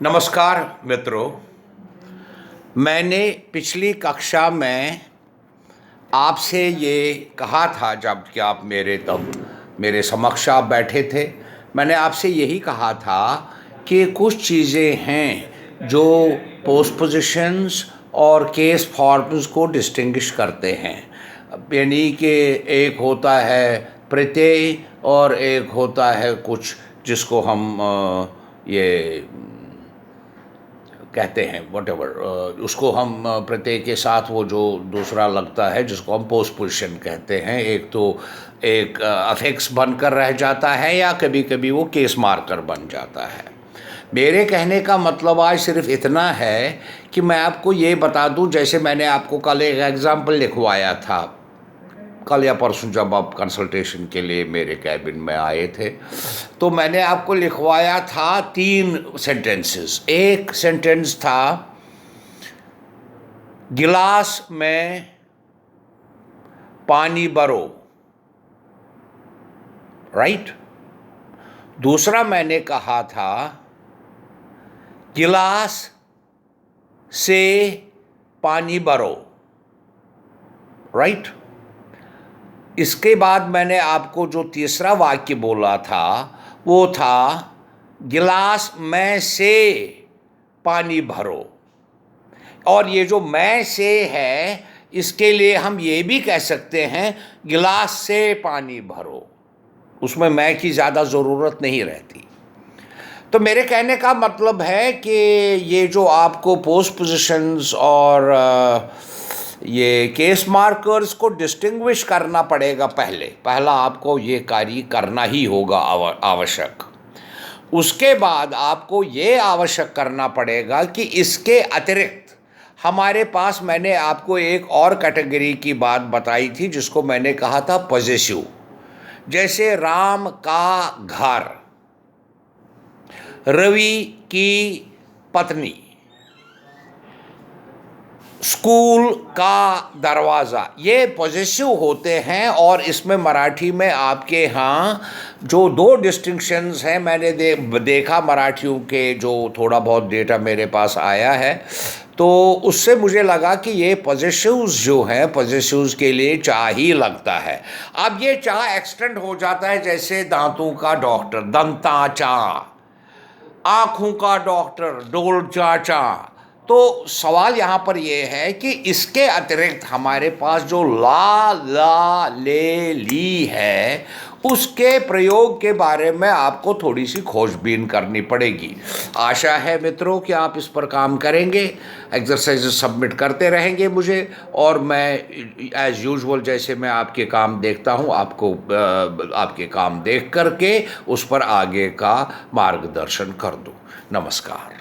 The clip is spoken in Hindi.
नमस्कार मित्रों। मैंने पिछली कक्षा में आपसे ये कहा था, जब कि आप मेरे समक्ष आप बैठे थे, मैंने आपसे यही कहा था कि कुछ चीज़ें हैं जो पोस्टपोजिशंस और केस फॉर्म्स को डिस्टिंग्विश करते हैं। यानी कि एक होता है प्रत्यय और एक होता है कुछ जिसको हम ये कहते हैं वॉटेवर, उसको हम प्रत्यय के साथ वो जो दूसरा लगता है जिसको हम पोस्टपोजिशन कहते हैं। एक तो एक अफेक्स बनकर रह जाता है या कभी कभी वो केस मार्कर बन जाता है। मेरे कहने का मतलब आज सिर्फ इतना है कि मैं आपको ये बता दूं, जैसे मैंने आपको कल एक एग्जाम्पल लिखवाया था, कल या परसों जब आप कंसल्टेशन के लिए मेरे कैबिन में आए थे, तो मैंने आपको लिखवाया था 3 सेंटेंसेस। एक सेंटेंस था गिलास में पानी भरो, राइट। दूसरा मैंने कहा था गिलास से पानी भरो, राइट। इसके बाद मैंने आपको जो तीसरा वाक्य बोला था वो था गिलास में से पानी भरो। और ये जो में से है, इसके लिए हम ये भी कह सकते हैं गिलास से पानी भरो, उसमें मैं की ज़्यादा ज़रूरत नहीं रहती। तो मेरे कहने का मतलब है कि ये जो आपको पोस्टपोजिशंस और ये केस मार्कर्स को डिस्टिंग्विश करना पड़ेगा। पहला आपको ये कार्य करना ही होगा आवश्यक। उसके बाद आपको ये आवश्यक करना पड़ेगा कि इसके अतिरिक्त हमारे पास, मैंने आपको एक और कैटेगरी की बात बताई थी जिसको मैंने कहा था पॉजेसिव। जैसे राम का घर, रवि की पत्नी, स्कूल का दरवाज़ा, ये पॉजेसिव होते हैं। और इसमें मराठी में आपके यहाँ जो 2 डिस्टिंक्शंस हैं, मैंने देखा मराठियों के जो थोड़ा बहुत डेटा मेरे पास आया है, तो उससे मुझे लगा कि ये पॉजेसिव्स जो हैं, पॉजेसिव्स के लिए चा ही लगता है। अब ये चा एक्सटेंड हो जाता है, जैसे दांतों का डॉक्टर दंता चा, आँखों का डॉक्टर डोल चाचा। तो सवाल यहाँ पर यह है कि इसके अतिरिक्त हमारे पास जो ला, ला, ले, ली है, उसके प्रयोग के बारे में आपको थोड़ी सी खोजबीन करनी पड़ेगी। आशा है मित्रों कि आप इस पर काम करेंगे, एक्सरसाइज सबमिट करते रहेंगे मुझे, और मैं एज़ यूजुअल जैसे मैं आपके काम देखता हूँ, आपको आपके काम देख करके उस पर आगे का मार्गदर्शन कर दूँ। नमस्कार।